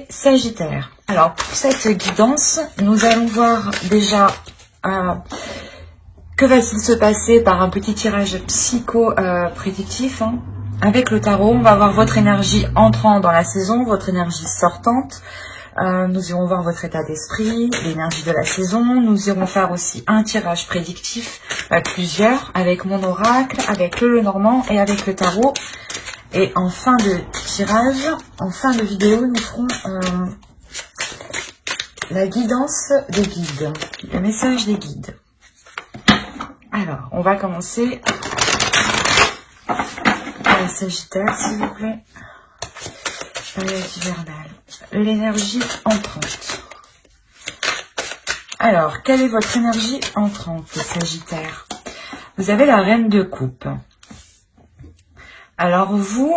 Sagittaire. Alors pour cette guidance, nous allons voir déjà que va-t-il se passer par un petit tirage psycho-prédictif. Avec le tarot, on va voir votre énergie entrant dans la saison, votre énergie sortante. Nous irons voir votre état d'esprit, l'énergie de la saison. Nous irons faire aussi un tirage prédictif, plusieurs, avec mon oracle, avec le Lenormand et avec le tarot. Et en fin de tirage, en fin de vidéo, nous ferons la guidance des guides, le message des guides. Alors, on va commencer par les Sagittaires, s'il vous plaît. Période hivernale. L'énergie entrante. Alors, quelle est votre énergie entrante, les Sagittaires? Vous avez la Reine de Coupe. Alors vous,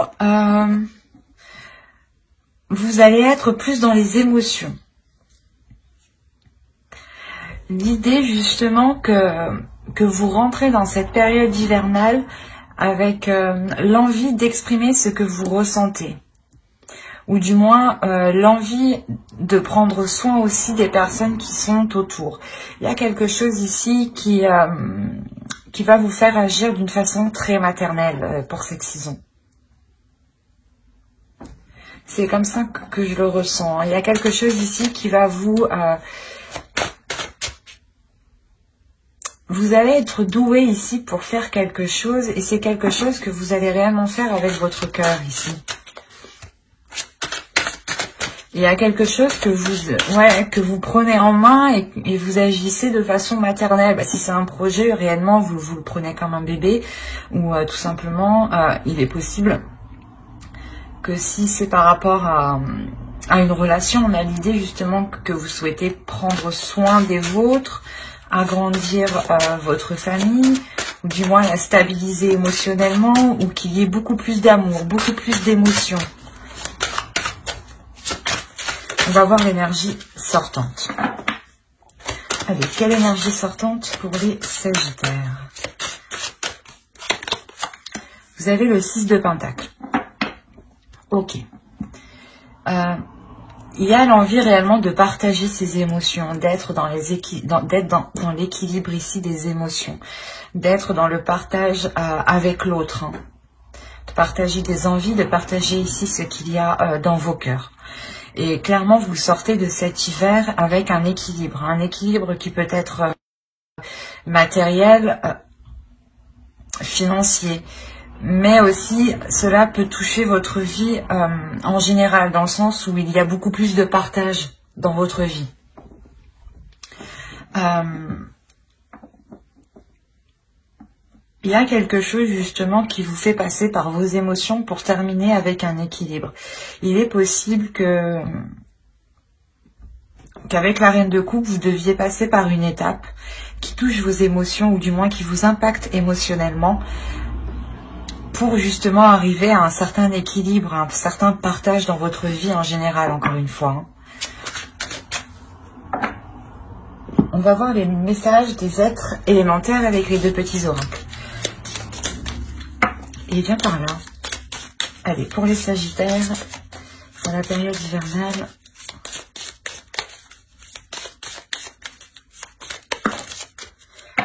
vous allez être plus dans les émotions. L'idée justement que vous rentrez dans cette période hivernale avec l'envie d'exprimer ce que vous ressentez. Ou du moins l'envie de prendre soin aussi des personnes qui sont autour. Il y a quelque chose ici qui va vous faire agir d'une façon très maternelle pour cette saison. C'est comme ça que je le ressens. Il y a quelque chose ici qui va vous... vous allez être doué ici pour faire quelque chose et c'est quelque chose que vous allez réellement faire avec votre cœur ici. Il y a quelque chose que vous prenez en main et vous agissez de façon maternelle. Si c'est un projet, réellement, vous le prenez comme un bébé. Ou tout simplement, il est possible que si c'est par rapport à une relation, on a l'idée justement que vous souhaitez prendre soin des vôtres, agrandir votre famille, ou du moins la stabiliser émotionnellement, ou qu'il y ait beaucoup plus d'amour, beaucoup plus d'émotions. On va voir l'énergie sortante. Allez, quelle énergie sortante pour les Sagittaires? Vous avez le 6 de Pentacle. Ok. Il y a l'envie réellement de partager ses émotions, d'être dans l'équilibre ici des émotions, d'être dans le partage avec l'autre, de partager des envies, de partager ici ce qu'il y a dans vos cœurs. Et clairement, vous sortez de cet hiver avec un équilibre qui peut être matériel, financier, mais aussi cela peut toucher votre vie en général, dans le sens où il y a beaucoup plus de partage dans votre vie. Il y a quelque chose justement qui vous fait passer par vos émotions pour terminer avec un équilibre. Il est possible qu'avec la Reine de Coupe, vous deviez passer par une étape qui touche vos émotions ou du moins qui vous impacte émotionnellement pour justement arriver à un certain équilibre, à un certain partage dans votre vie en général, encore une fois. On va voir les messages des êtres élémentaires avec les deux petits oracles. Et bien par là. Allez, pour les Sagittaires, pour la période hivernale.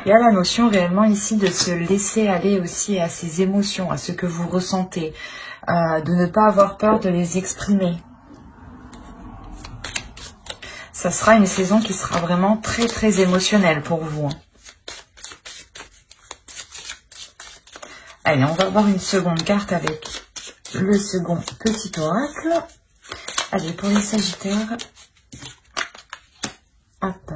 Il y a la notion réellement ici de se laisser aller aussi à ses émotions, à ce que vous ressentez, de ne pas avoir peur de les exprimer. Ça sera une saison qui sera vraiment très très émotionnelle pour vous. Allez, on va voir une seconde carte avec le second petit oracle. Allez, pour les Sagittaires. Hop.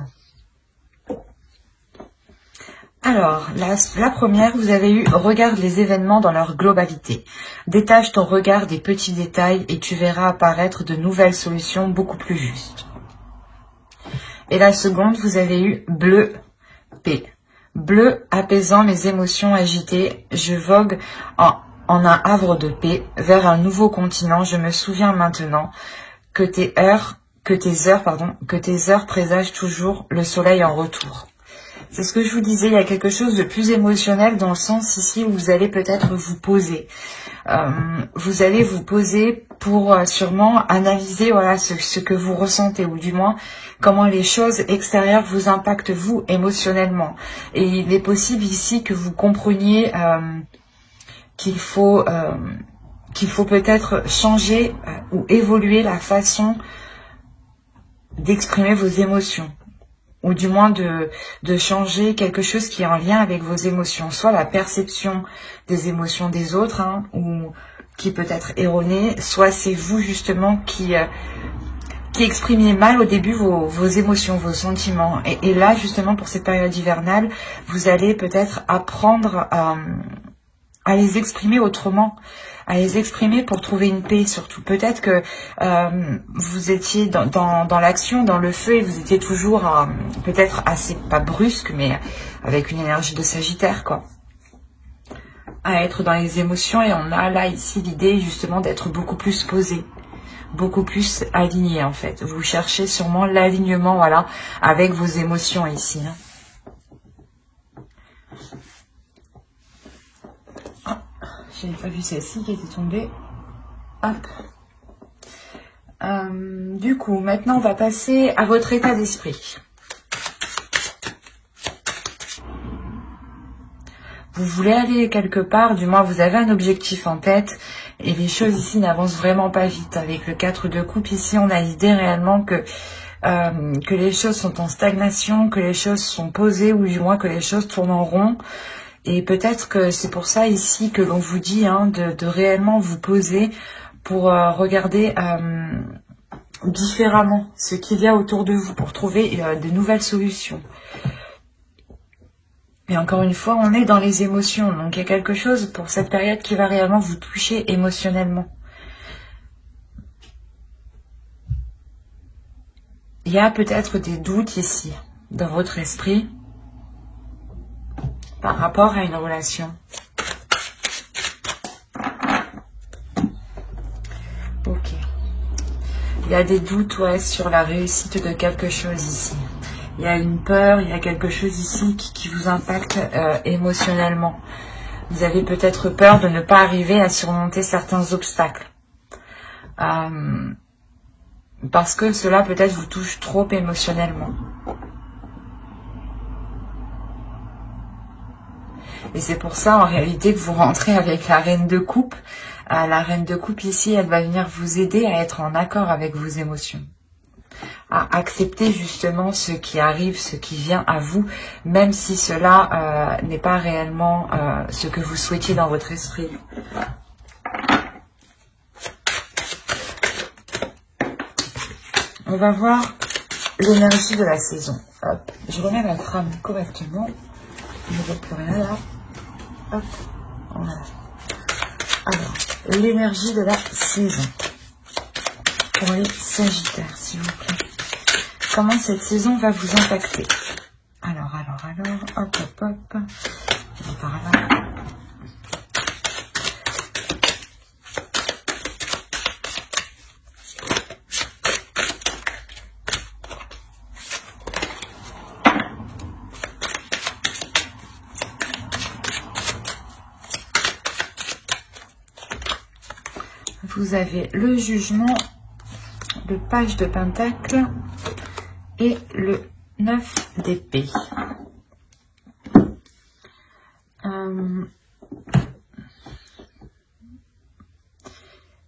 Alors, la première, vous avez eu « Regarde les événements dans leur globalité. Détache ton regard des petits détails et tu verras apparaître de nouvelles solutions beaucoup plus justes. » Et la seconde, vous avez eu « Bleu, paix. Bleu, apaisant mes émotions agitées, je vogue en un havre de paix vers un nouveau continent. Je me souviens maintenant que tes heures présagent toujours le soleil en retour. » C'est ce que je vous disais, il y a quelque chose de plus émotionnel dans le sens ici où vous allez peut-être vous poser. Vous allez vous poser pour sûrement analyser voilà ce que vous ressentez ou du moins comment les choses extérieures vous impactent vous émotionnellement. Et il est possible ici que vous compreniez qu'il faut peut-être changer ou évoluer la façon d'exprimer vos émotions. Ou du moins de changer quelque chose qui est en lien avec vos émotions, soit la perception des émotions des autres, hein, ou qui peut être erronée, soit c'est vous justement qui exprimiez mal au début vos émotions, vos sentiments. Et là, justement, pour cette période hivernale, vous allez peut-être apprendre à les exprimer autrement, à les exprimer pour trouver une paix surtout. Peut-être que vous étiez dans l'action, dans le feu, et vous étiez toujours peut-être assez, pas brusque, mais avec une énergie de Sagittaire, quoi. À être dans les émotions, et on a là ici l'idée justement d'être beaucoup plus posé, beaucoup plus aligné en fait. Vous cherchez sûrement l'alignement, voilà, avec vos émotions ici, hein. Je n'ai pas vu celle-ci qui était tombée. Hop. Du coup, maintenant, on va passer à votre état d'esprit. Vous voulez aller quelque part, du moins vous avez un objectif en tête, et les choses ici n'avancent vraiment pas vite. Avec le 4 de coupe, ici, on a l'idée réellement que les choses sont en stagnation, que les choses sont posées, ou du moins que les choses tournent en rond. Et peut-être que c'est pour ça ici que l'on vous dit hein, de réellement vous poser pour regarder différemment ce qu'il y a autour de vous pour trouver de nouvelles solutions. Mais encore une fois, on est dans les émotions, donc il y a quelque chose pour cette période qui va réellement vous toucher émotionnellement. Il y a peut-être des doutes ici dans votre esprit par rapport à une relation. Ok. Il y a des doutes ouais, sur la réussite de quelque chose ici. Il y a une peur, il y a quelque chose ici qui vous impacte émotionnellement. Vous avez peut-être peur de ne pas arriver à surmonter certains obstacles. Parce que cela peut-être vous touche trop émotionnellement. Et c'est pour ça, en réalité, que vous rentrez avec la reine de coupe. La reine de coupe, ici, elle va venir vous aider à être en accord avec vos émotions. À accepter, justement, ce qui arrive, ce qui vient à vous, même si cela n'est pas réellement ce que vous souhaitiez dans votre esprit. On va voir l'énergie de la saison. Hop, je remets ma trame correctement. Je ne vois plus rien là. Hop, voilà. Alors, l'énergie de la saison. Pour les Sagittaires, s'il vous plaît. Comment cette saison va vous impacter? Alors, hop, hop, hop. Je vais par là. Vous avez le jugement, le page de pentacle et le 9 d'épée.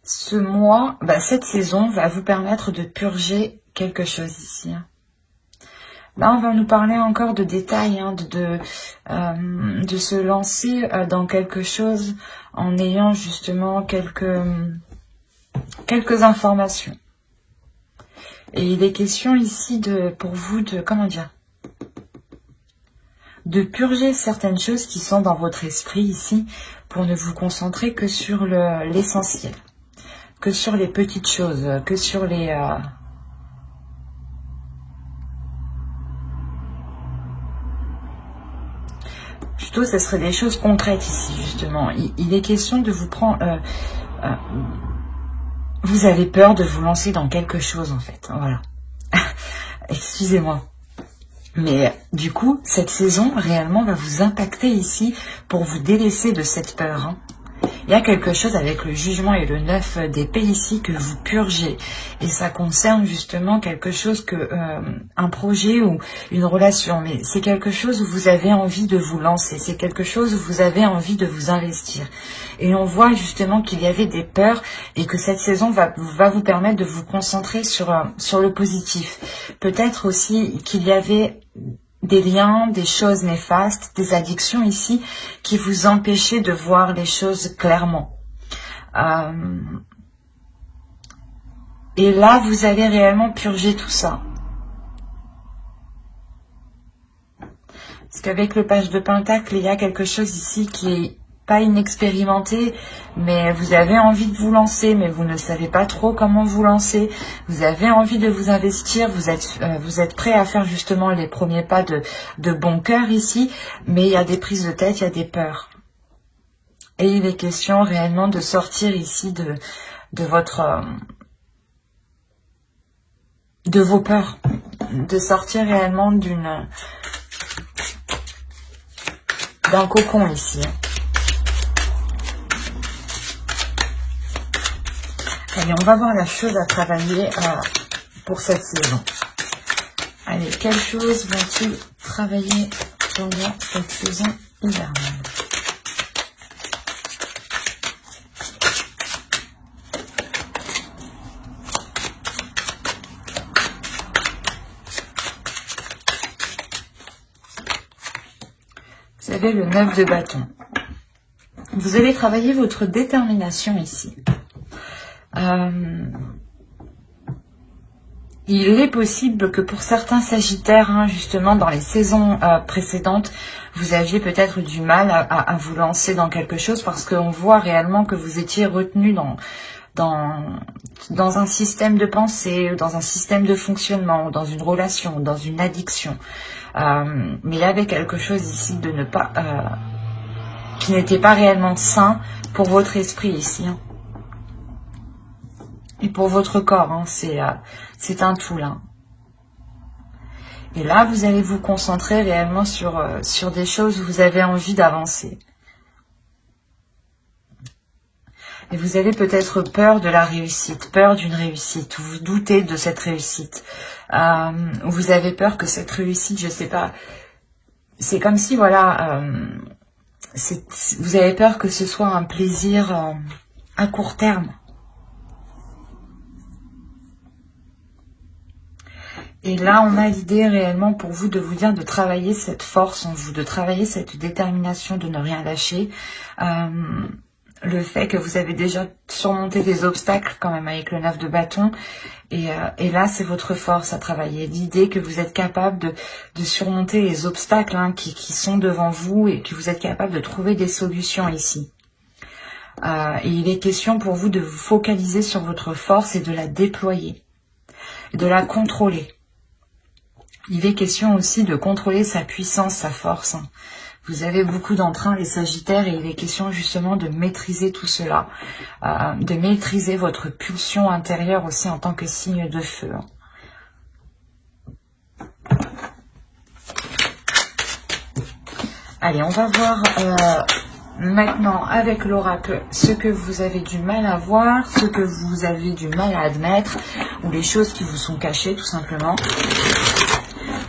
Ce mois, cette saison va vous permettre de purger quelque chose ici. Là, on va nous parler encore de détails, de se lancer dans quelque chose en ayant justement quelques informations. Et il est question ici pour vous de purger certaines choses qui sont dans votre esprit ici pour ne vous concentrer que sur l'essentiel, que sur les petites choses, que sur les... Plutôt, ce serait des choses concrètes ici, justement. Il est question de vous prendre... vous avez peur de vous lancer dans quelque chose, en fait. Voilà. Excusez-moi. Mais du coup, cette saison réellement va vous impacter ici pour vous délaisser de cette peur. Hein. Il y a quelque chose avec le jugement et le 9 d'épée ici que vous purgez. Et ça concerne justement quelque chose que un projet ou une relation. Mais c'est quelque chose où vous avez envie de vous lancer. C'est quelque chose où vous avez envie de vous investir. Et on voit justement qu'il y avait des peurs et que cette saison va vous permettre de vous concentrer sur le positif. Peut-être aussi qu'il y avait des liens, des choses néfastes, des addictions ici qui vous empêchaient de voir les choses clairement. Et là, vous allez réellement purger tout ça. Parce qu'avec le page de Pentacle, il y a quelque chose ici qui est pas inexpérimenté, mais vous avez envie de vous lancer, mais vous ne savez pas trop comment vous lancer. Vous avez envie de vous investir, vous êtes prêt à faire justement les premiers pas de bon cœur ici, mais il y a des prises de tête, il y a des peurs. Et il est question réellement de sortir ici de vos peurs, de sortir réellement d'un cocon ici. Allez, on va voir la chose à travailler pour cette saison. Allez, quelles choses vont-ils travailler pendant cette saison hivernale? Vous avez le 9 de bâton. Vous allez travailler votre détermination ici. Il est possible que pour certains sagittaires, hein, justement dans les saisons précédentes, vous aviez peut-être du mal à vous lancer dans quelque chose parce qu'on voit réellement que vous étiez retenu dans un système de pensée, dans un système de fonctionnement, dans une relation, dans une addiction. Mais il y avait quelque chose ici de ne pas qui n'était pas réellement sain pour votre esprit ici. Hein. Et pour votre corps, hein, c'est un tout là. Et là, vous allez vous concentrer réellement sur des choses où vous avez envie d'avancer. Et vous avez peut-être peur de la réussite, peur d'une réussite, ou vous doutez de cette réussite. Ou vous avez peur que cette réussite, je sais pas, c'est comme si, voilà, vous avez peur que ce soit un plaisir à court terme. Et là, on a l'idée réellement pour vous de vous dire de travailler cette force en vous, de travailler cette détermination de ne rien lâcher. Le fait que vous avez déjà surmonté des obstacles quand même avec le 9 de bâton. Et là, c'est votre force à travailler. L'idée que vous êtes capable de surmonter les obstacles hein, qui sont devant vous et que vous êtes capable de trouver des solutions ici. Et il est question pour vous de vous focaliser sur votre force et de la déployer, de la contrôler. Il est question aussi de contrôler sa puissance, sa force. Vous avez beaucoup d'entrain, les Sagittaires, et il est question justement de maîtriser tout cela, de maîtriser votre pulsion intérieure aussi en tant que signe de feu. Allez, on va voir maintenant avec l'oracle ce que vous avez du mal à voir, ce que vous avez du mal à admettre, ou les choses qui vous sont cachées tout simplement.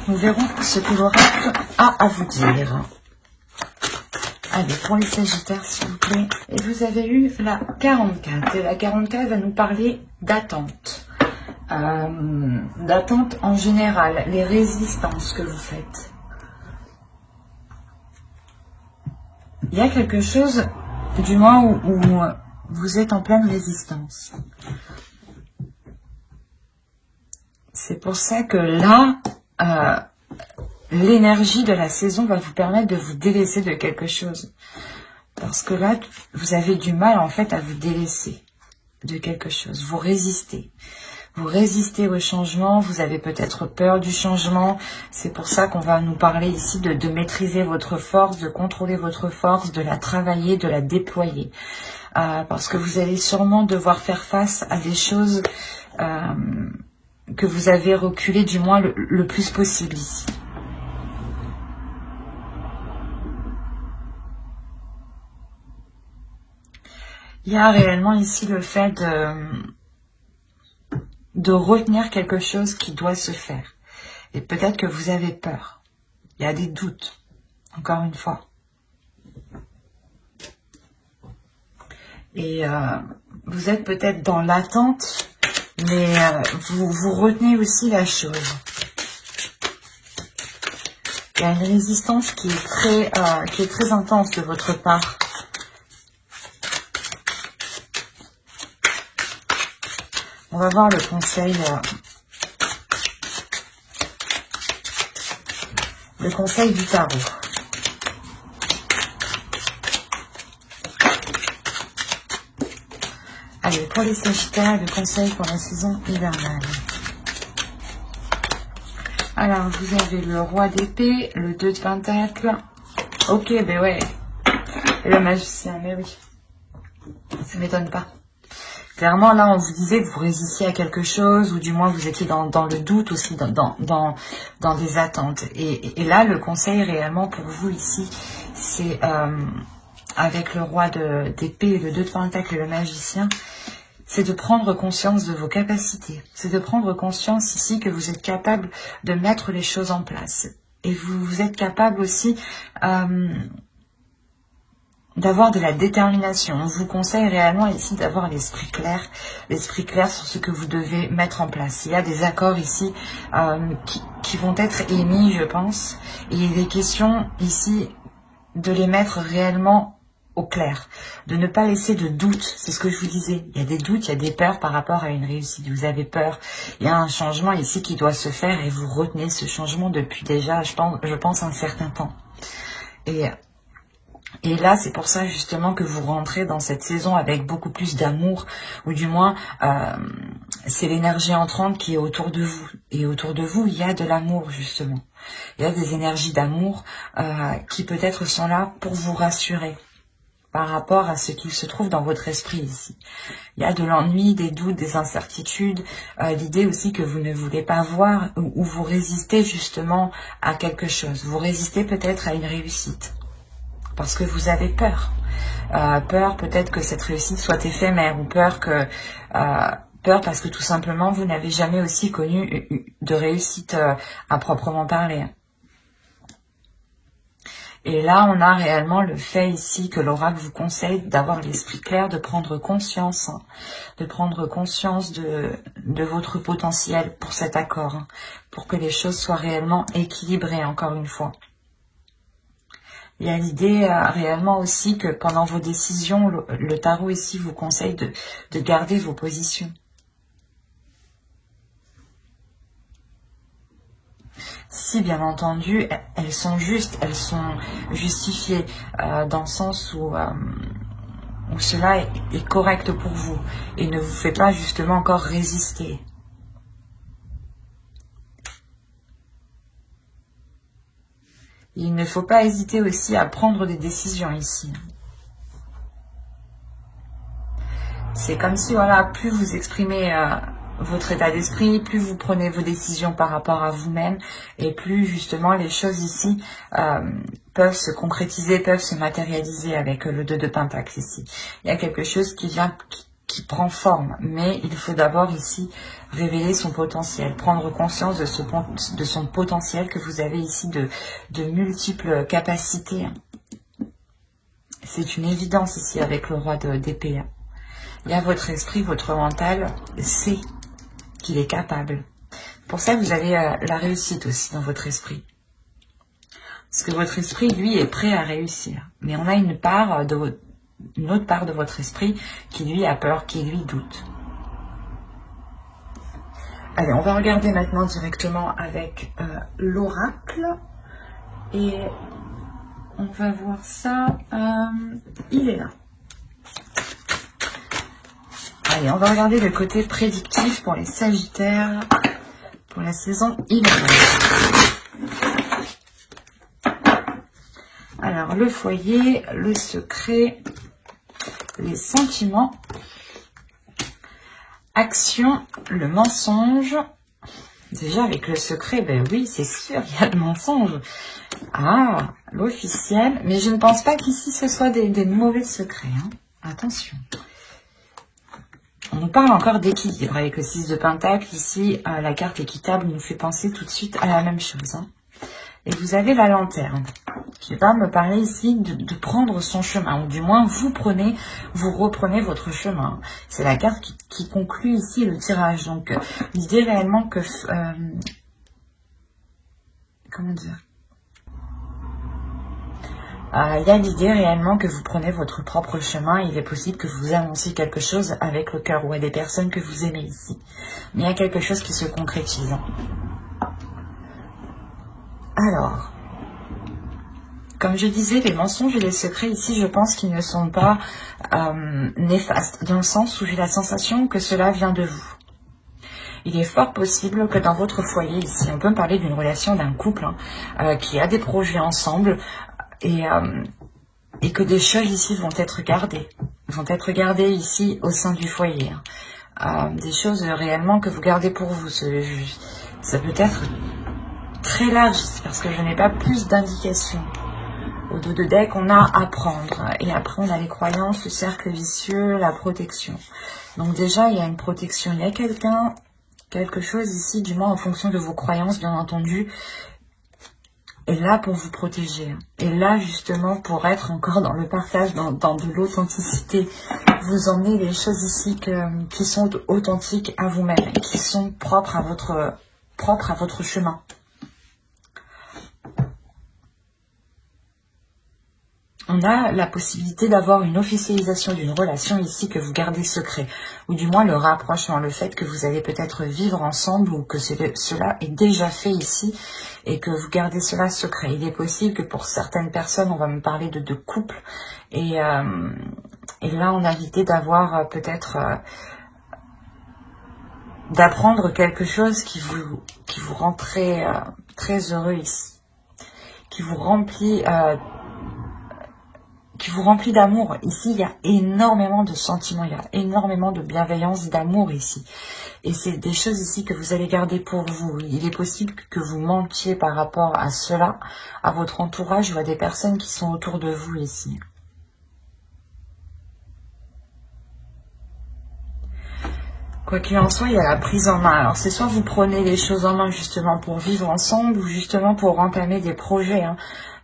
Nous verrons ce que l'oracle a à vous dire. Allez, pour les Sagittaires, s'il vous plaît. Et vous avez eu la 44. Et la 44 va nous parler d'attente. D'attente en général, les résistances que vous faites. Il y a quelque chose, du moins, où vous êtes en pleine résistance. C'est pour ça que là... l'énergie de la saison va vous permettre de vous délaisser de quelque chose. Parce que là, vous avez du mal en fait à vous délaisser de quelque chose. Vous résistez. Vous résistez au changement. Vous avez peut-être peur du changement. C'est pour ça qu'on va nous parler ici de maîtriser votre force, de contrôler votre force, de la travailler, de la déployer. Parce que vous allez sûrement devoir faire face à des choses... que vous avez reculé du moins le plus possible ici. Il y a réellement ici le fait de retenir quelque chose qui doit se faire. Et peut-être que vous avez peur. Il y a des doutes, encore une fois. Et vous êtes peut-être dans l'attente, mais vous retenez aussi la chose. Il y a une résistance qui est très intense de votre part. On va voir le conseil du tarot. Allez, pour les Sagittaires, le conseil pour la saison hivernale. Alors, vous avez le roi d'épée, le 2 de pentacles. Ok, ben ouais. Et le magicien, mais oui. Ça m'étonne pas. Clairement, là, on vous disait que vous résistiez à quelque chose, ou du moins vous étiez dans le doute aussi, dans des attentes. Et là, le conseil réellement pour vous ici, c'est avec le roi d'épée et le 2 de pentacles et le magicien, c'est de prendre conscience de vos capacités. C'est de prendre conscience ici que vous êtes capable de mettre les choses en place. Et vous êtes capable aussi d'avoir de la détermination. On vous conseille réellement ici d'avoir l'esprit clair sur ce que vous devez mettre en place. Il y a des accords ici qui vont être émis, je pense. Et il est question ici de les mettre réellement au clair, de ne pas laisser de doute. C'est ce que je vous disais. Il y a des doutes, il y a des peurs par rapport à une réussite. Vous avez peur. Il y a un changement ici qui doit se faire et vous retenez ce changement depuis déjà, je pense un certain temps. Et là, c'est pour ça justement que vous rentrez dans cette saison avec beaucoup plus d'amour, ou du moins, c'est l'énergie entrante qui est autour de vous. Et autour de vous, il y a de l'amour justement. Il y a des énergies d'amour qui peut-être sont là pour vous rassurer par rapport à ce qu'il se trouve dans votre esprit ici. Il y a de l'ennui, des doutes, des incertitudes, l'idée aussi que vous ne voulez pas voir ou vous résistez justement à quelque chose. Vous résistez peut-être à une réussite. Parce que vous avez peur. Peur peut-être que cette réussite soit éphémère, ou peur parce que tout simplement vous n'avez jamais aussi connu de réussite à proprement parler. Et là, on a réellement le fait ici que l'oracle vous conseille d'avoir l'esprit clair, de prendre conscience, de votre potentiel pour cet accord, pour que les choses soient réellement équilibrées, encore une fois. Il y a l'idée réellement aussi que pendant vos décisions, le tarot ici vous conseille de garder vos positions. Si bien entendu, elles sont justes, elles sont justifiées dans le sens où cela est correct pour vous et ne vous fait pas justement encore résister. Il ne faut pas hésiter aussi à prendre des décisions ici. C'est comme si, voilà, plus vous exprimez votre état d'esprit, plus vous prenez vos décisions par rapport à vous-même, et plus justement les choses ici peuvent se concrétiser, peuvent se matérialiser avec le 2 de Pentacle ici. Il y a quelque chose qui prend forme, mais il faut d'abord ici révéler son potentiel, prendre conscience de son potentiel que vous avez ici de multiples capacités. C'est une évidence ici avec le roi d'épée. Il y a votre esprit, votre mental sait qu'il est capable. Pour ça, vous avez la réussite aussi dans votre esprit. Parce que votre esprit, lui, est prêt à réussir. Mais on a une autre part de votre esprit qui, lui, a peur, qui, lui, doute. Allez, on va regarder maintenant directement avec l'oracle. Et on va voir ça. Il est là. Allez, on va regarder le côté prédictif pour les Sagittaires pour la saison hivernale. Alors, le foyer, le secret, les sentiments, action, le mensonge. Déjà, avec le secret, ben oui, c'est sûr, il y a le mensonge. Ah, l'officiel. Mais je ne pense pas qu'ici, ce soit des mauvais secrets. Hein. Attention. On nous parle encore d'équilibre avec le 6 de Pentacle. Ici, la carte équitable nous fait penser tout de suite à la même chose. Hein. Et vous avez la lanterne qui va me parler ici de prendre son chemin. Ou du moins, vous reprenez votre chemin. C'est la carte qui conclut ici le tirage. Donc, l'idée réellement que... comment dire, il y a l'idée réellement que vous prenez votre propre chemin. Il est possible que vous annonciez quelque chose avec le cœur ou à des personnes que vous aimez ici. Mais il y a quelque chose qui se concrétise. Alors, comme je disais, les mensonges et les secrets ici, je pense qu'ils ne sont pas néfastes, dans le sens où j'ai la sensation que cela vient de vous. Il est fort possible que dans votre foyer ici, on peut me parler d'une relation d'un couple qui a des projets ensemble, et que des choses ici vont être gardées ici au sein du foyer. Des choses réellement que vous gardez pour vous. Ça peut être très large parce que je n'ai pas plus d'indications. Au dos de deck, on a apprendre. Et après, on a les croyances, le cercle vicieux, la protection. Donc déjà, il y a une protection. Il y a quelque chose ici, du moins en fonction de vos croyances, bien entendu, est là pour vous protéger. Et là, justement, pour être encore dans le partage, dans de l'authenticité. Vous emmenez des choses ici qui sont authentiques à vous-même, qui sont propres à votre chemin. On a la possibilité d'avoir une officialisation d'une relation ici que vous gardez secret, ou du moins le rapprochement, le fait que vous allez peut-être vivre ensemble ou que cela est déjà fait ici et que vous gardez cela secret. Il est possible que pour certaines personnes, on va me parler de couple et là on a l'idée d'avoir peut-être d'apprendre quelque chose qui vous rend très heureux ici, qui vous remplit d'amour. Ici, il y a énormément de sentiments, il y a énormément de bienveillance, d'amour ici. Et c'est des choses ici que vous allez garder pour vous. Il est possible que vous mentiez par rapport à cela, à votre entourage ou à des personnes qui sont autour de vous ici. Quoi qu'il en soit, il y a la prise en main. Alors, c'est soit vous prenez les choses en main justement pour vivre ensemble ou justement pour entamer des projets.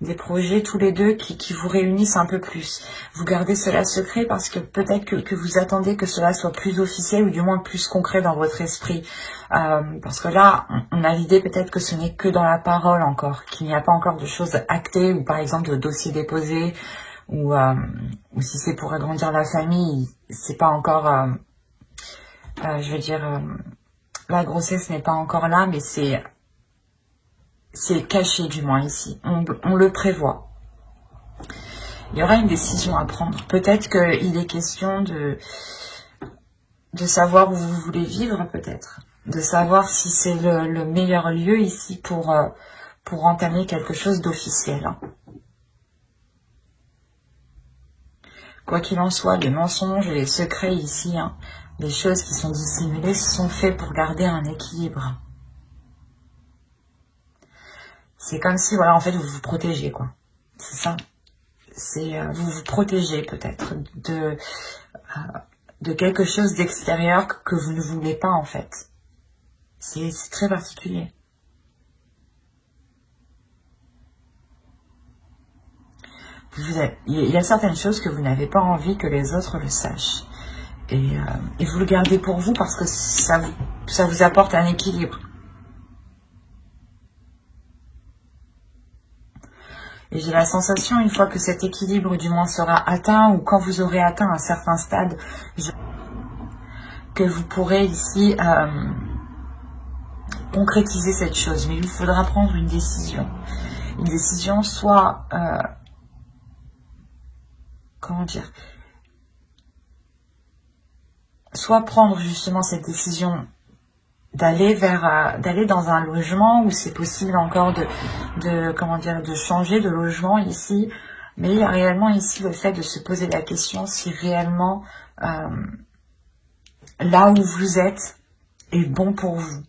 Des projets tous les deux qui vous réunissent un peu plus. Vous gardez cela secret parce que peut-être que vous attendez que cela soit plus officiel ou du moins plus concret dans votre esprit. Parce que là, on a l'idée peut-être que ce n'est que dans la parole encore, qu'il n'y a pas encore de choses actées ou par exemple de dossiers déposés ou si c'est pour agrandir la famille, c'est pas encore... je veux dire, la grossesse n'est pas encore là, mais c'est caché du moins ici. On le prévoit. Il y aura une décision à prendre. Peut-être qu'il est question de savoir où vous voulez vivre, peut-être. De savoir si c'est le meilleur lieu ici pour entamer quelque chose d'officiel. Quoi qu'il en soit, les mensonges et les secrets ici, les choses qui sont dissimulées sont faites pour garder un équilibre. C'est comme si, voilà, en fait, vous vous protégez, quoi. C'est ça. Vous vous protégez, peut-être, de quelque chose d'extérieur que vous ne voulez pas, en fait. C'est très particulier. Il y a certaines choses que vous n'avez pas envie que les autres le sachent. Et vous le gardez pour vous parce que ça vous apporte un équilibre. Et j'ai la sensation, une fois que cet équilibre du moins sera atteint, ou quand vous aurez atteint un certain stade, que vous pourrez ici concrétiser cette chose. Mais il vous faudra prendre une décision. Une décision soit... comment dire, soit prendre justement cette décision d'aller dans un logement où c'est possible encore de changer de logement ici, mais il y a réellement ici le fait de se poser la question si réellement là où vous êtes est bon pour vous.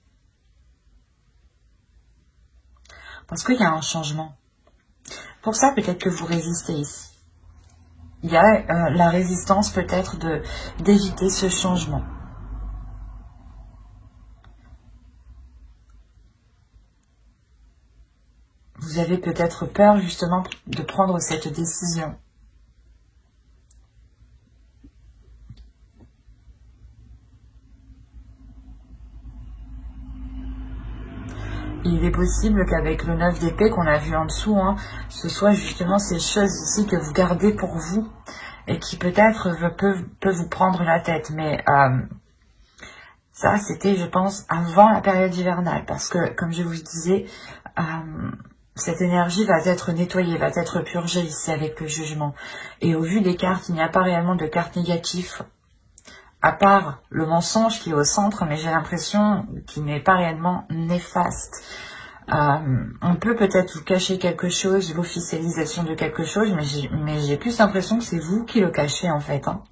Parce qu'il y a un changement. Pour ça, peut-être que vous résistez ici. Il y a la résistance peut-être d'éviter ce changement. Vous avez peut-être peur justement de prendre cette décision. Il est possible qu'avec le 9 d'épée qu'on a vu en dessous, hein, ce soit justement ces choses ici que vous gardez pour vous et qui peut-être peut vous prendre la tête. Mais ça, c'était, je pense, avant la période hivernale. Parce que, comme je vous disais, cette énergie va être nettoyée, va être purgée ici avec le jugement. Et au vu des cartes, il n'y a pas réellement de cartes négatives, à part le mensonge qui est au centre, mais j'ai l'impression qu'il n'est pas réellement néfaste. On peut peut-être vous cacher quelque chose, l'officialisation de quelque chose, mais j'ai plus l'impression que c'est vous qui le cachez en fait. Hein.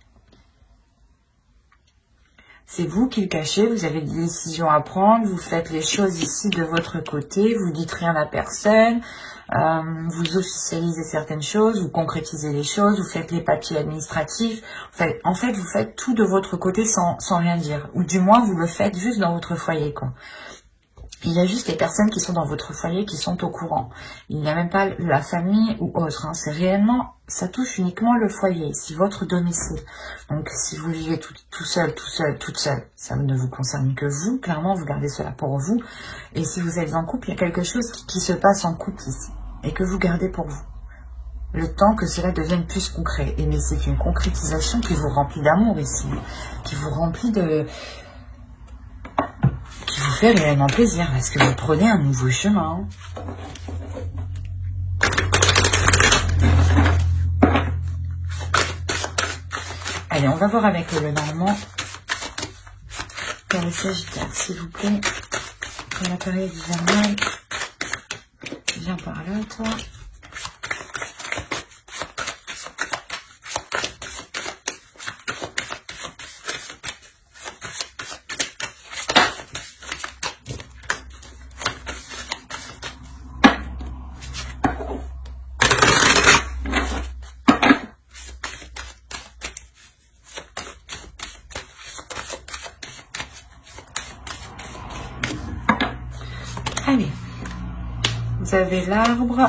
C'est vous qui le cachez, vous avez des décisions à prendre, vous faites les choses ici de votre côté, vous dites rien à personne, vous officialisez certaines choses, vous concrétisez les choses, vous faites les papiers administratifs. En fait, vous faites tout de votre côté sans rien dire. Ou du moins, vous le faites juste dans votre foyer, quoi. Il y a juste les personnes qui sont dans votre foyer qui sont au courant. Il n'y a même pas la famille ou autre. Hein. C'est réellement, ça touche uniquement le foyer, ici, votre domicile. Donc, si vous vivez tout seul, toute seule, ça ne vous concerne que vous. Clairement, vous gardez cela pour vous. Et si vous êtes en couple, il y a quelque chose qui se passe en couple ici. Et que vous gardez pour vous. Le temps que cela devienne plus concret. Et mais c'est une concrétisation qui vous remplit d'amour ici. Qui vous remplit de... qui vous fait réellement plaisir. Parce que vous prenez un nouveau chemin. Allez, on va voir avec le Normand. Pour le Sagittaire, s'il vous plaît. Pour la période hivernale. Viens par là, toi. Allez. Vous avez l'arbre,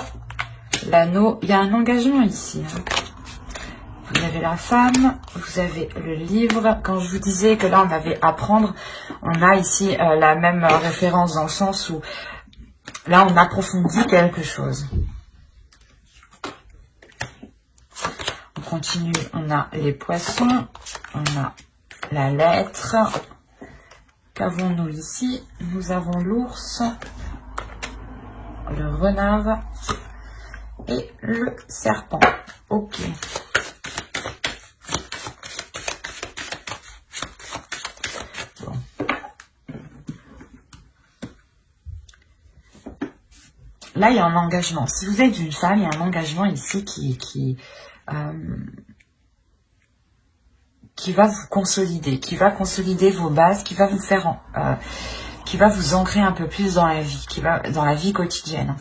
l'anneau, il y a un engagement ici. Hein. Vous avez la femme, vous avez le livre. Quand je vous disais que là on avait à apprendre, on a ici la même référence dans le sens où là on approfondit quelque chose. On continue, on a les poissons, on a la lettre. Qu'avons-nous ici? Nous avons l'ours, le renard et le serpent. Ok. Bon. Là, il y a un engagement. Si vous êtes une femme, il y a un engagement ici qui va vous consolider, qui va consolider vos bases, qui va vous faire... qui va vous ancrer un peu plus dans la vie, dans la vie quotidienne.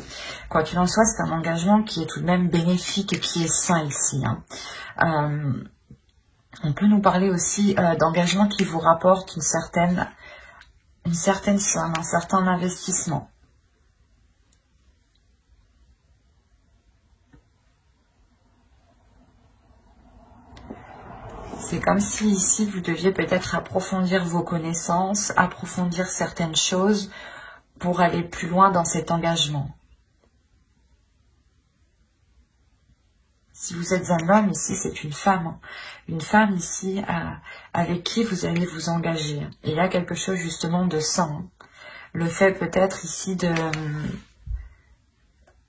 Quoi qu'il en soit, c'est un engagement qui est tout de même bénéfique et qui est sain ici. Hein. On peut nous parler aussi d'engagement qui vous rapporte une certaine somme, un certain investissement. C'est comme si ici vous deviez peut-être approfondir vos connaissances, approfondir certaines choses pour aller plus loin dans cet engagement. Si vous êtes un homme, ici c'est une femme. Une femme ici avec qui vous allez vous engager. Et il y a quelque chose justement de sain. Le fait peut-être ici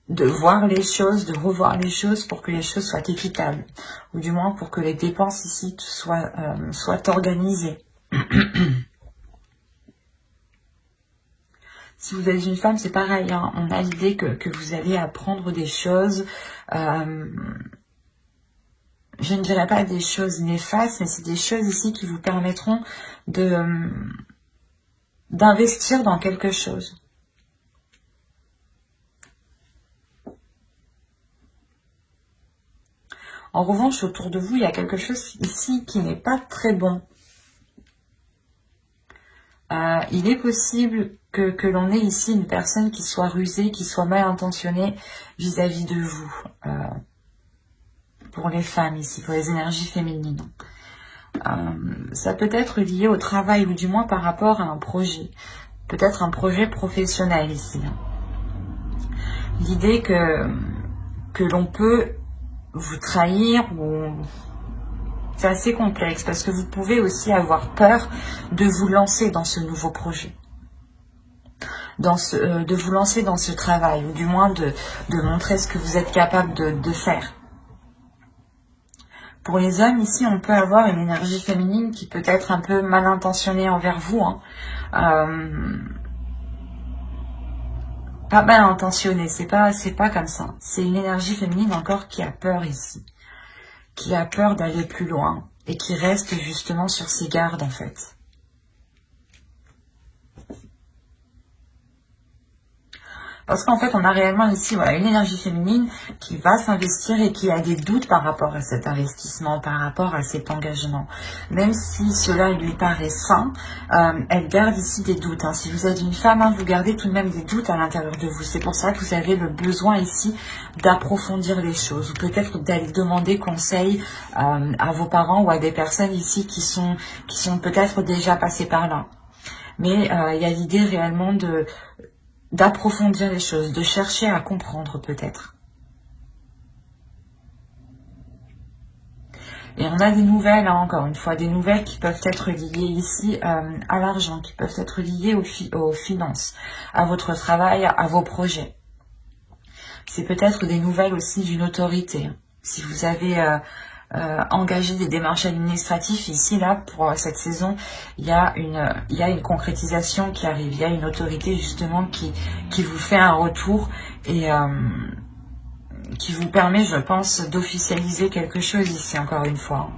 de voir les choses, de revoir les choses pour que les choses soient équitables. Ou du moins pour que les dépenses ici soient organisées. Si vous êtes une femme, c'est pareil. Hein. On a l'idée que vous allez apprendre des choses. Je ne dirais pas des choses néfastes, mais c'est des choses ici qui vous permettront d'investir dans quelque chose. En revanche, autour de vous, il y a quelque chose ici qui n'est pas très bon. Il est possible que l'on ait ici une personne qui soit rusée, qui soit mal intentionnée vis-à-vis de vous. Pour les femmes ici, pour les énergies féminines. Ça peut être lié au travail ou du moins par rapport à un projet. Peut-être un projet professionnel ici. L'idée que l'on peut vous trahir, ou c'est assez complexe parce que vous pouvez aussi avoir peur de vous lancer dans ce nouveau projet. De vous lancer dans ce travail, ou du moins de montrer ce que vous êtes capable de faire. Pour les hommes, ici, on peut avoir une énergie féminine qui peut être un peu mal intentionnée envers vous. Pas mal intentionnée, c'est pas comme ça. C'est une énergie féminine encore qui a peur ici. Qui a peur d'aller plus loin et qui reste justement sur ses gardes en fait. Parce qu'en fait, on a réellement ici voilà, une énergie féminine qui va s'investir et qui a des doutes par rapport à cet investissement, par rapport à cet engagement. Même si cela lui paraît sain, elle garde ici des doutes. Si vous êtes une femme, vous gardez tout de même des doutes à l'intérieur de vous. C'est pour ça que vous avez le besoin ici d'approfondir les choses. Ou peut-être d'aller demander conseil à vos parents ou à des personnes ici qui sont peut-être déjà passées par là. Mais il y a l'idée réellement d'approfondir les choses, de chercher à comprendre peut-être. Et on a des nouvelles, encore une fois, des nouvelles qui peuvent être liées ici à l'argent, qui peuvent être liées aux finances, à votre travail, à vos projets. C'est peut-être des nouvelles aussi d'une autorité. Si vous avez engager des démarches administratives, ici, là, pour cette saison, il y a une concrétisation qui arrive. Il y a une autorité, justement, qui vous fait un retour et qui vous permet, je pense, d'officialiser quelque chose ici, encore une fois.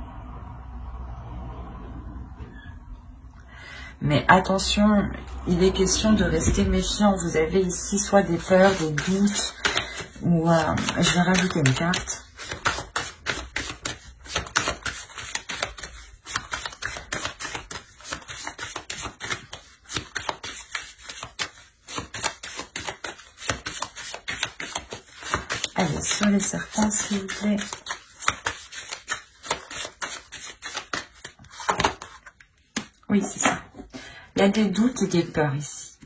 Mais attention, il est question de rester méfiant. Vous avez ici soit des peurs, des doutes, ou je vais rajouter une carte. Allez, sur les serpents, s'il vous plaît. Oui, c'est ça. Il y a des doutes et des peurs ici.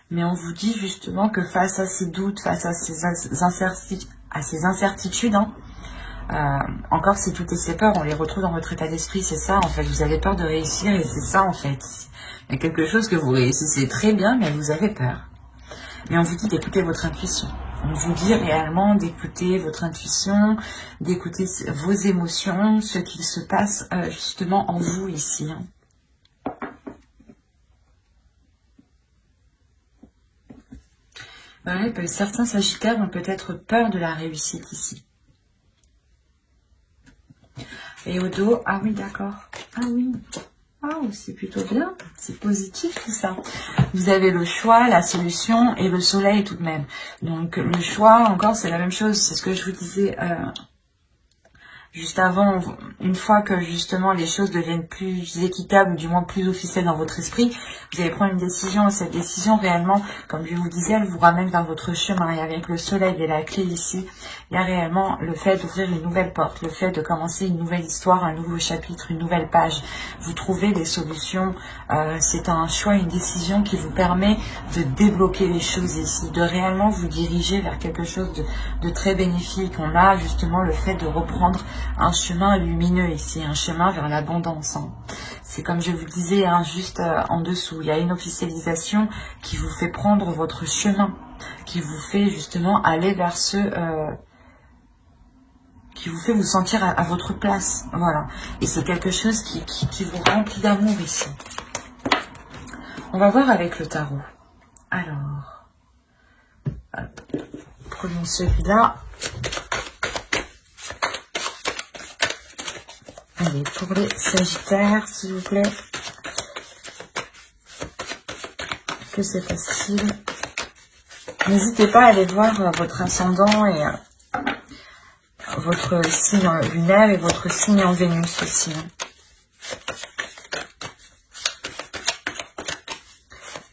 Mais on vous dit justement que face à ces doutes, face à ces incertitudes, encore ces doutes et ces peurs, on les retrouve dans votre état d'esprit, c'est ça en fait. Vous avez peur de réussir et c'est ça en fait. Il y a quelque chose que vous réussissez très bien, mais vous avez peur. Mais on vous dit d'écouter votre intuition. On vous dit réellement d'écouter votre intuition, d'écouter vos émotions, ce qu'il se passe justement en vous ici. Ouais, certains sagittaires ont peut-être peur de la réussite ici. Et au dos, ah oui, d'accord. Ah oui. Oh, c'est plutôt bien, c'est positif tout ça. Vous avez le choix, la solution et le soleil tout de même. Donc le choix, encore, c'est la même chose, c'est ce que je vous disais juste avant. Une fois que justement les choses deviennent plus équitables, ou du moins plus officielles dans votre esprit, vous allez prendre une décision. Et cette décision, réellement, comme je vous disais, elle vous ramène vers votre chemin. Et avec le soleil et la clé ici, il y a réellement le fait d'ouvrir une nouvelle porte, le fait de commencer une nouvelle histoire, un nouveau chapitre, une nouvelle page. Vous trouvez des solutions. C'est un choix, une décision qui vous permet de débloquer les choses ici, de réellement vous diriger vers quelque chose de très bénéfique. On a justement le fait de reprendre un chemin lumineux ici, un chemin vers l'abondance. C'est comme je vous disais, juste en dessous, il y a une officialisation qui vous fait prendre votre chemin, qui vous fait justement aller vers qui vous fait vous sentir à votre place. Voilà. Et c'est quelque chose qui vous remplit d'amour ici. On va voir avec le tarot. Alors, hop, prenons celui-là. Allez, pour les sagittaires, s'il vous plaît. Que c'est facile. N'hésitez pas à aller voir votre ascendant et votre signe lunaire et votre signe en Vénus aussi.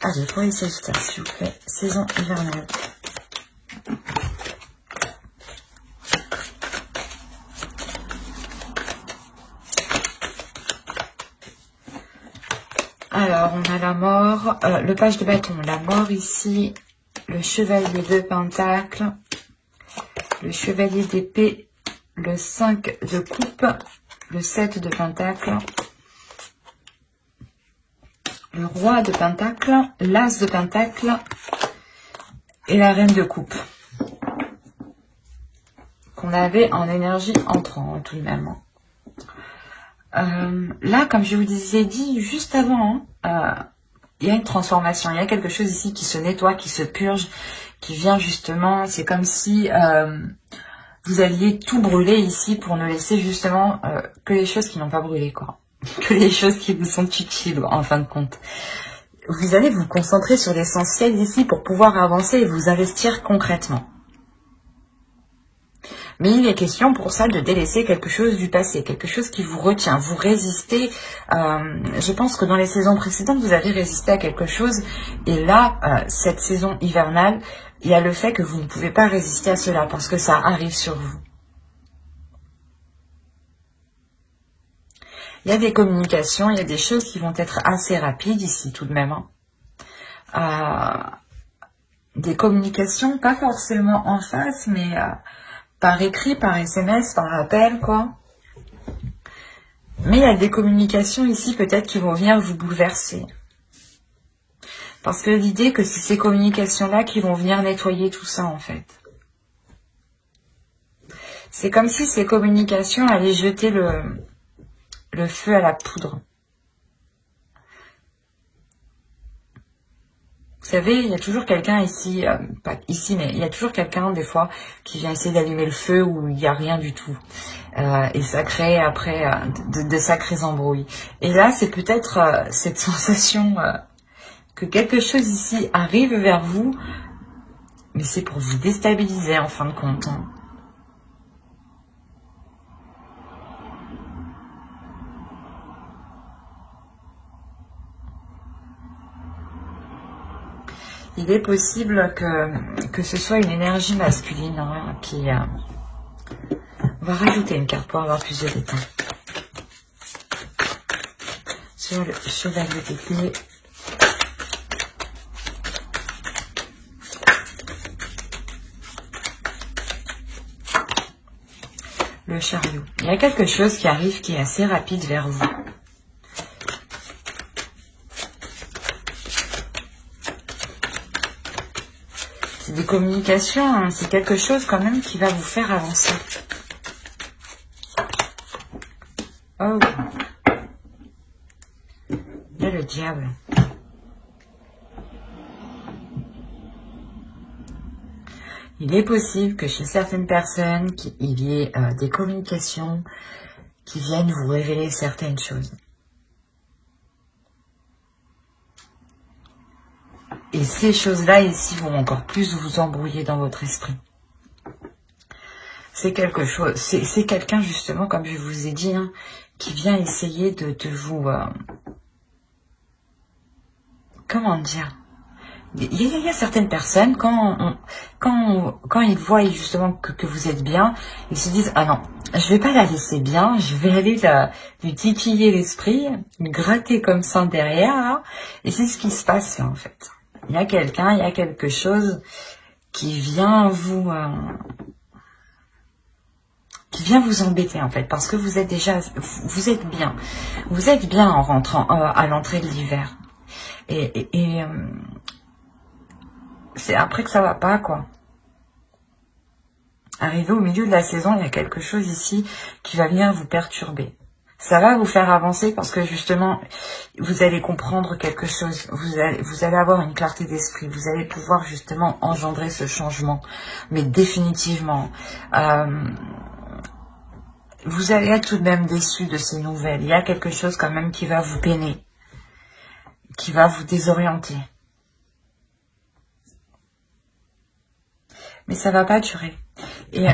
Allez, pour les Sagittaires, s'il vous plaît, saison hivernale. Alors, on a la mort, le page de bâton, la mort ici, le chevalier de pentacle, le chevalier d'épée, le 5 de coupe, le 7 de pentacle, le roi de pentacle, l'as de pentacle et la reine de coupe. Qu'on avait en énergie entrant, tout de même. Là, comme je vous disais dit juste avant, il y a une transformation, il y a quelque chose ici qui se nettoie, qui se purge, qui vient justement, c'est comme si vous alliez tout brûler ici pour ne laisser justement que les choses qui n'ont pas brûlé, quoi. Que les choses qui vous sont utiles, en fin de compte. Vous allez vous concentrer sur l'essentiel ici pour pouvoir avancer et vous investir concrètement. Mais il est question pour ça de délaisser quelque chose du passé, quelque chose qui vous retient, vous résistez. Je pense que dans les saisons précédentes, vous avez résisté à quelque chose. Et là, cette saison hivernale, il y a le fait que vous ne pouvez pas résister à cela parce que ça arrive sur vous. Il y a des communications, il y a des choses qui vont être assez rapides ici tout de même. Des communications, pas forcément en face, mais par écrit, par SMS, par appel, quoi. Mais il y a des communications ici peut-être qui vont venir vous bouleverser. Parce que l'idée que c'est ces communications-là qui vont venir nettoyer tout ça, en fait. C'est comme si ces communications allaient jeter le feu à la poudre. Vous savez, il y a toujours quelqu'un ici, pas ici, mais il y a toujours quelqu'un des fois qui vient essayer d'allumer le feu où il n'y a rien du tout. Et ça crée après de sacrés embrouilles. Et là, c'est peut-être cette sensation que quelque chose ici arrive vers vous, mais c'est pour vous déstabiliser en fin de compte. Hein. Il est possible que ce soit une énergie masculine hein, qui... On va rajouter une carte pour avoir plus de détails. Sur le chevalier d'épée. Le chariot. Il y a quelque chose qui arrive qui est assez rapide vers vous. C'est des communications, hein, c'est quelque chose quand même qui va vous faire avancer. Oh. Il y a le diable. Il est possible que chez certaines personnes, il y ait des communications qui viennent vous révéler certaines choses. Et ces choses-là ici vont encore plus vous embrouiller dans votre esprit. C'est quelque chose, c'est quelqu'un justement, comme je vous ai dit, hein, qui vient essayer de vous... comment dire? Il y a certaines personnes, quand ils voient justement que vous êtes bien, ils se disent « Ah non, je vais pas la laisser bien, je vais aller lui titiller l'esprit, lui gratter comme ça derrière. Là. » Et c'est ce qui se passe là en fait. Il y a quelqu'un, il y a quelque chose qui vient vous embêter en fait, parce que vous êtes déjà, vous êtes bien en rentrant à l'entrée de l'hiver. Et c'est après que ça va pas, quoi. Arrivé au milieu de la saison, il y a quelque chose ici qui va venir vous perturber. Ça va vous faire avancer parce que justement, vous allez comprendre quelque chose. Vous allez avoir une clarté d'esprit. Vous allez pouvoir justement engendrer ce changement. Mais définitivement, vous allez être tout de même déçu de ces nouvelles. Il y a quelque chose quand même qui va vous peiner, qui va vous désorienter. Mais ça va pas durer. Et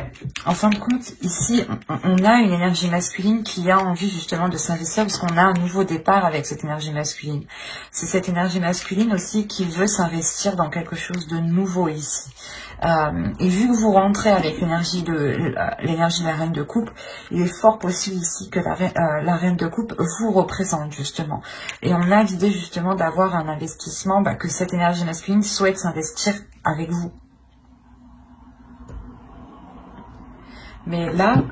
en fin de compte, ici, on a une énergie masculine qui a envie justement de s'investir parce qu'on a un nouveau départ avec cette énergie masculine. C'est cette énergie masculine aussi qui veut s'investir dans quelque chose de nouveau ici. Et vu que vous rentrez avec l'énergie de la reine de coupe, il est fort possible ici que la reine de coupe vous représente justement. Et on a l'idée justement d'avoir un investissement, que cette énergie masculine souhaite s'investir avec vous. Mais là,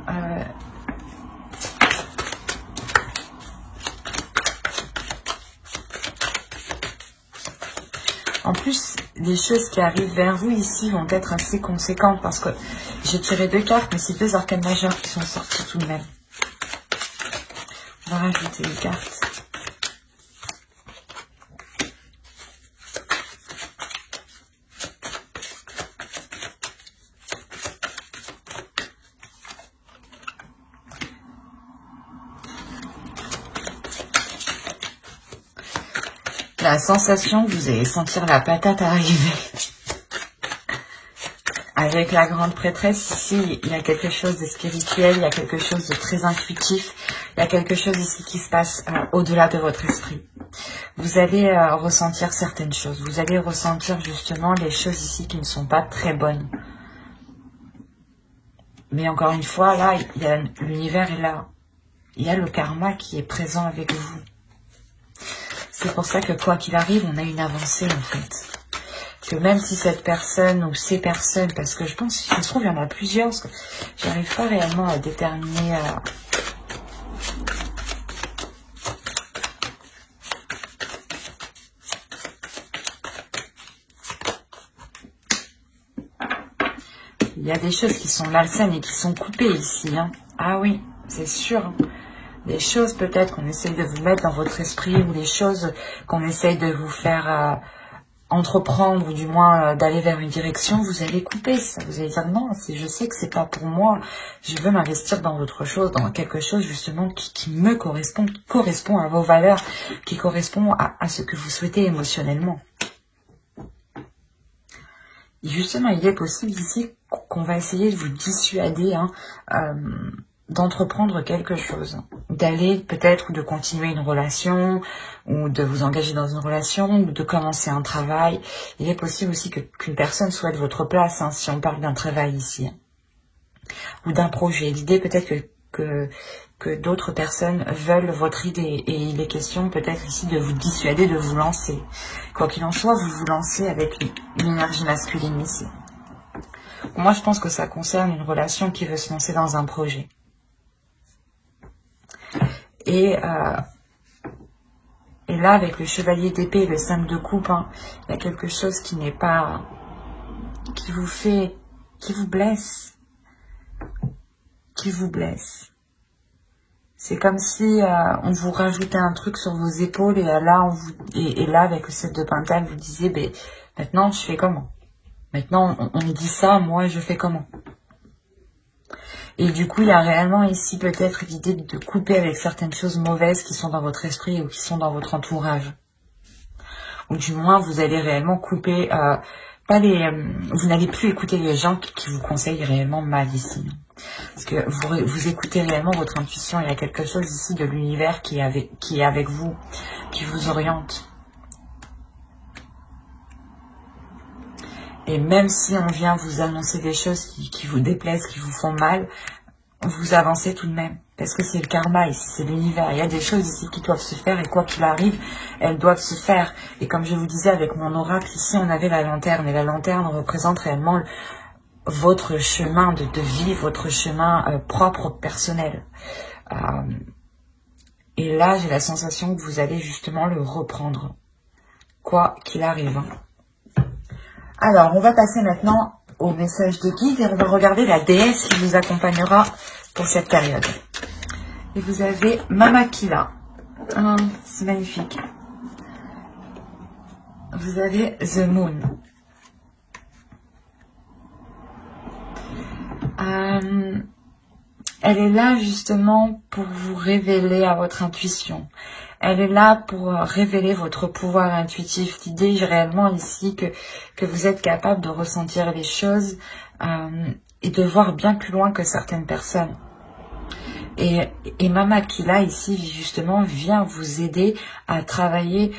en plus, les choses qui arrivent vers vous ici vont être assez conséquentes parce que j'ai tiré 2 cartes, mais c'est 2 arcanes majeures qui sont sorties tout de même. On va rajouter une carte. La sensation que vous allez sentir la patate arriver. Avec la grande prêtresse, ici, il y a quelque chose de spirituel, il y a quelque chose de très intuitif, il y a quelque chose ici qui se passe au-delà de votre esprit. Vous allez ressentir certaines choses, vous allez ressentir justement les choses ici qui ne sont pas très bonnes. Mais encore une fois, là, l'univers est là. Il y a le karma qui est présent avec vous. C'est pour ça que quoi qu'il arrive, on a une avancée en fait. Que même si cette personne ou ces personnes, parce que je pense qu'il se trouve il y en a plusieurs, parce que j'arrive pas réellement à déterminer... Il y a des choses qui sont malsaines et qui sont coupées ici. Hein. Ah oui, c'est sûr. Des choses peut-être qu'on essaye de vous mettre dans votre esprit ou des choses qu'on essaye de vous faire entreprendre ou du moins d'aller vers une direction, vous allez couper ça. Vous allez dire non, je sais que c'est pas pour moi. Je veux m'investir dans autre chose, dans quelque chose justement qui me correspond, qui correspond à vos valeurs, qui correspond à ce que vous souhaitez émotionnellement. Et justement, il est possible ici qu'on va essayer de vous dissuader d'entreprendre quelque chose, d'aller peut-être ou de continuer une relation ou de vous engager dans une relation ou de commencer un travail. Il est possible aussi qu'une personne souhaite votre place, hein, si on parle d'un travail ici, ou d'un projet. L'idée peut-être que d'autres personnes veulent votre idée et il est question peut-être ici de vous dissuader de vous lancer. Quoi qu'il en soit, vous vous lancez avec une énergie masculine ici. Moi, je pense que ça concerne une relation qui veut se lancer dans un projet. Et là, avec le chevalier d'épée et le 5 de coupe, hein, il y a quelque chose qui n'est pas... qui vous blesse. Qui vous blesse. C'est comme si on vous rajoutait un truc sur vos épaules et là, là avec le 7 de Pentacle, vous disiez, ben, maintenant, je fais comment? Maintenant, on me dit ça, moi, je fais comment? Et du coup, il y a réellement ici peut-être l'idée de couper avec certaines choses mauvaises qui sont dans votre esprit ou qui sont dans votre entourage. Ou du moins, vous allez réellement couper, vous n'allez plus écouter les gens qui vous conseillent réellement mal ici. Parce que vous écoutez réellement votre intuition. Il y a quelque chose ici de l'univers qui est avec vous, qui vous oriente. Et même si on vient vous annoncer des choses qui vous déplaisent, qui vous font mal, vous avancez tout de même. Parce que c'est le karma ici, c'est l'univers. Il y a des choses ici qui doivent se faire et quoi qu'il arrive, elles doivent se faire. Et comme je vous disais avec mon oracle, ici on avait la lanterne. Et la lanterne représente réellement votre chemin de vie, votre chemin propre, personnel. Et là, j'ai la sensation que vous allez justement le reprendre. Quoi qu'il arrive. Alors, on va passer maintenant au message de guide et on va regarder la déesse qui vous accompagnera pour cette période. Et vous avez Mamakila. C'est magnifique. Vous avez The Moon. Elle est là justement pour vous révéler à votre intuition. Elle est là pour révéler votre pouvoir intuitif. L'idée réellement ici que vous êtes capable de ressentir les choses et de voir bien plus loin que certaines personnes. Et Mama Aquila ici justement vient vous aider à travailler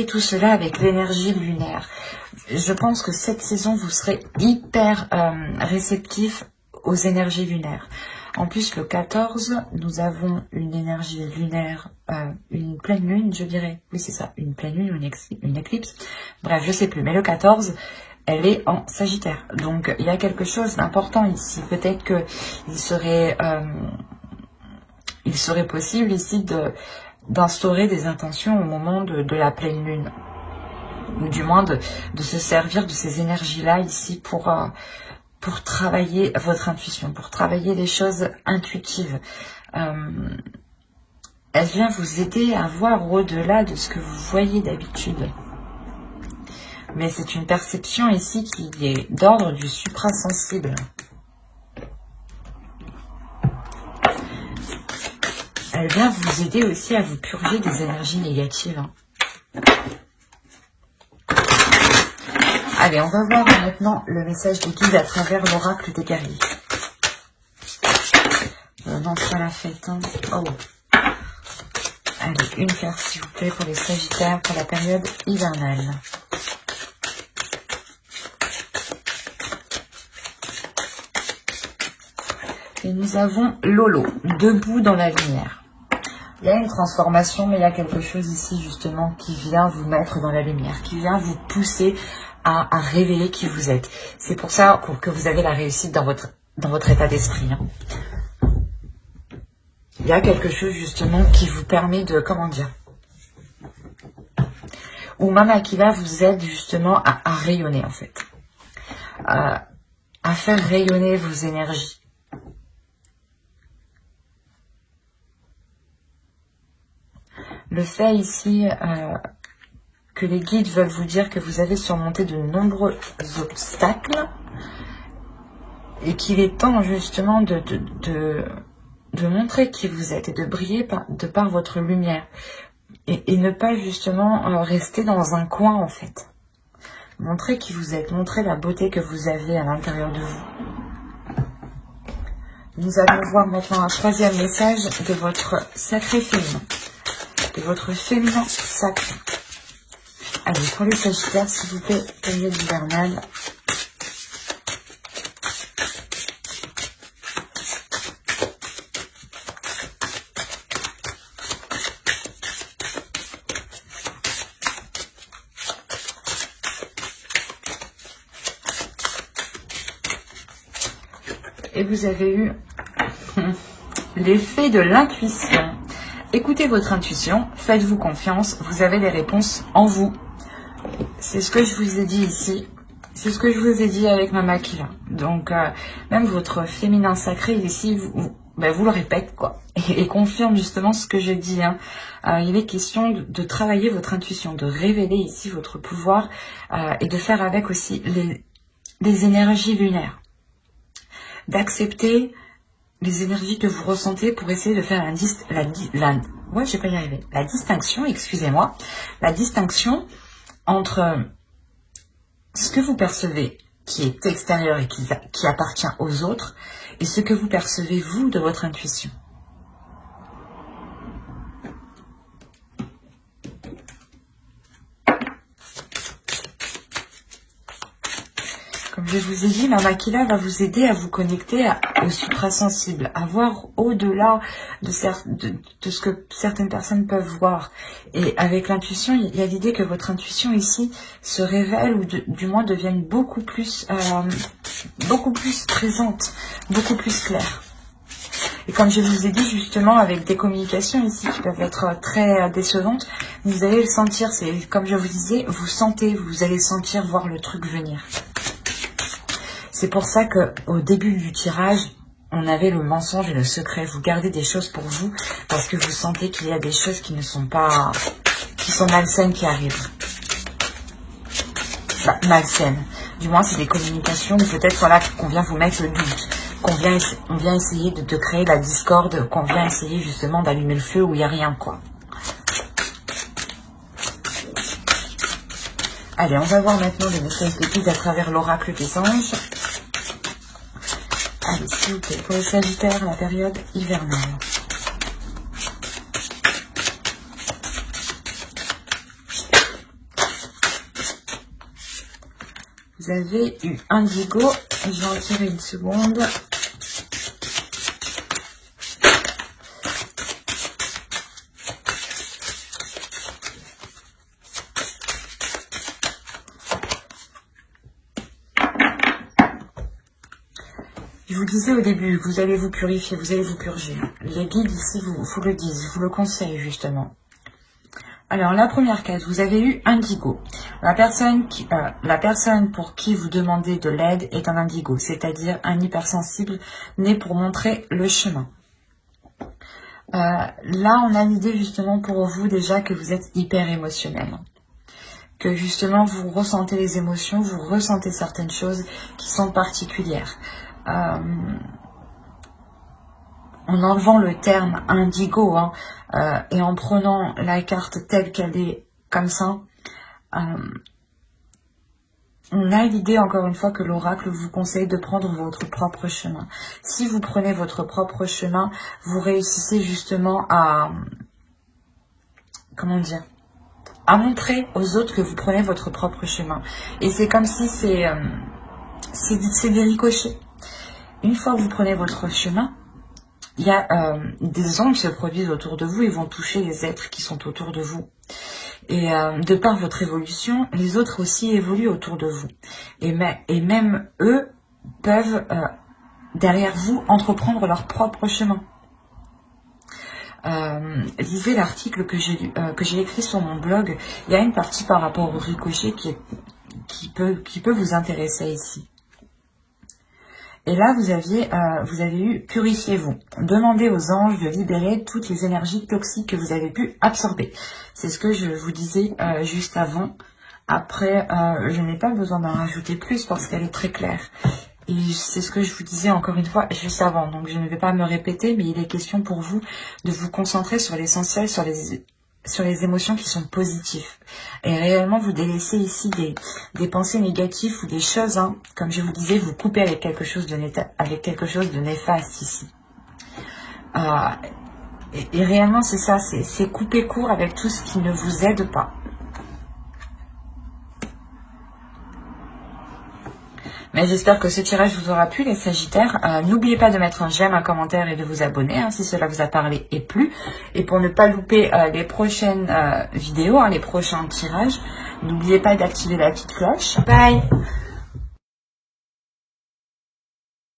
tout cela avec l'énergie lunaire. Je pense que cette saison vous serez hyper réceptif aux énergies lunaires. En plus, le 14, nous avons une énergie lunaire, une pleine lune, je dirais. Oui, c'est ça, une pleine lune ou une éclipse. Bref, je sais plus. Mais le 14, elle est en Sagittaire. Donc, il y a quelque chose d'important ici. Peut-être que il serait possible ici d'instaurer des intentions au moment de la pleine lune. Ou du moins de se servir de ces énergies-là ici pour travailler votre intuition, pour travailler les choses intuitives. Elle vient vous aider à voir au-delà de ce que vous voyez d'habitude. Mais c'est une perception ici qui est d'ordre du suprasensible. Elle vient vous aider aussi à vous purger des énergies négatives. Allez, on va voir maintenant le message des guides à travers l'oracle des guerriers. On entre à la fête. Hein. Oh. Allez, une carte s'il vous plaît pour les Sagittaires pour la période hivernale. Et nous avons Lolo, debout dans la lumière. Il y a une transformation, mais il y a quelque chose ici justement qui vient vous mettre dans la lumière, qui vient vous pousser à révéler qui vous êtes. C'est pour ça que vous avez la réussite dans votre état d'esprit. Hein. Il y a quelque chose justement qui vous permet de, comment dire, où Mama Aquila vous aide justement à rayonner en fait, à faire rayonner vos énergies. Le fait ici que les guides veulent vous dire que vous avez surmonté de nombreux obstacles et qu'il est temps justement de montrer qui vous êtes et de briller de par votre lumière et ne pas justement rester dans un coin en fait. Montrez qui vous êtes, montrez la beauté que vous avez à l'intérieur de vous. Nous allons voir maintenant un troisième message de votre sacré féminin. De votre féminin sacré. Allez, pour les Sagittaires, s'il vous plaît, période hivernale. Et vous avez eu l'effet de l'intuition. Écoutez votre intuition, faites-vous confiance, vous avez les réponses en vous. C'est ce que je vous ai dit ici, c'est ce que je vous ai dit avec Mama Aquila. Donc, même votre féminin sacré ici, vous le répète, quoi, et confirme justement ce que je dis. Hein. Il est question de travailler votre intuition, de révéler ici votre pouvoir et de faire avec aussi les énergies lunaires. D'accepter les énergies que vous ressentez pour essayer de faire la distinction, excusez-moi, la distinction entre ce que vous percevez qui est extérieur et qui appartient aux autres et ce que vous percevez vous de votre intuition. Comme je vous ai dit, Mama Aquila va vous aider à vous connecter au suprasensible, à voir au-delà de ce que certaines personnes peuvent voir. Et avec l'intuition, il y a l'idée que votre intuition ici se révèle ou du moins devienne beaucoup plus présente, beaucoup plus claire. Et comme je vous ai dit justement, avec des communications ici qui peuvent être très décevantes, vous allez le sentir, c'est comme je vous disais, vous allez sentir voir le truc venir. C'est pour ça qu'au début du tirage, on avait le mensonge et le secret. Vous gardez des choses pour vous parce que vous sentez qu'il y a des choses qui ne sont pas, qui sont malsaines qui arrivent. Malsaines. Du moins, c'est des communications où peut-être voilà, qu'on vient vous mettre le doute, on vient essayer de créer la discorde, qu'on vient essayer justement d'allumer le feu où il n'y a rien, quoi. Allez, on va voir maintenant les messages de guide à travers l'oracle des anges. Allez, s'il vous plaît, pour les Sagittaires, la période hivernale. Vous avez eu Indigo, et je vais en tirer une seconde. Je vous disais au début, vous allez vous purifier, vous allez vous purger. Les guides ici vous le disent, vous le conseillent justement. Alors la première case, vous avez eu Indigo. La personne pour qui vous demandez de l'aide est un Indigo, c'est-à-dire un hypersensible né pour montrer le chemin. Là, on a l'idée justement pour vous déjà que vous êtes hyper émotionnel. Que justement vous ressentez les émotions, vous ressentez certaines choses qui sont particulières. En enlevant le terme indigo et en prenant la carte telle qu'elle est comme ça, on a l'idée encore une fois que l'oracle vous conseille de prendre votre propre chemin. Si vous prenez votre propre chemin, vous réussissez justement à, comment dire, à montrer aux autres que vous prenez votre propre chemin. Et c'est comme si c'est des ricochets. Une fois que vous prenez votre chemin, il y a des ondes qui se produisent autour de vous et vont toucher les êtres qui sont autour de vous. Et de par votre évolution, les autres aussi évoluent autour de vous. Et même eux peuvent, derrière vous, entreprendre leur propre chemin. Lisez l'article que j'ai écrit sur mon blog. Il y a une partie par rapport au ricochet qui peut vous intéresser ici. Et là, vous avez eu « Purifiez-vous ». Demandez aux anges de libérer toutes les énergies toxiques que vous avez pu absorber. C'est ce que je vous disais juste avant. Après, je n'ai pas besoin d'en rajouter plus parce qu'elle est très claire. Et c'est ce que je vous disais encore une fois juste avant. Donc, je ne vais pas me répéter, mais il est question pour vous de vous concentrer sur l'essentiel, sur les émotions qui sont positives. Et réellement, vous délaissez ici des pensées négatives ou des choses, comme je vous disais, vous coupez avec quelque chose de néfaste ici. Et réellement, c'est ça, c'est couper court avec tout ce qui ne vous aide pas. Mais j'espère que ce tirage vous aura plu, les Sagittaires. N'oubliez pas de mettre un j'aime, un commentaire et de vous abonner si cela vous a parlé et plu. Et pour ne pas louper les prochaines vidéos, les prochains tirages, n'oubliez pas d'activer la petite cloche. Bye!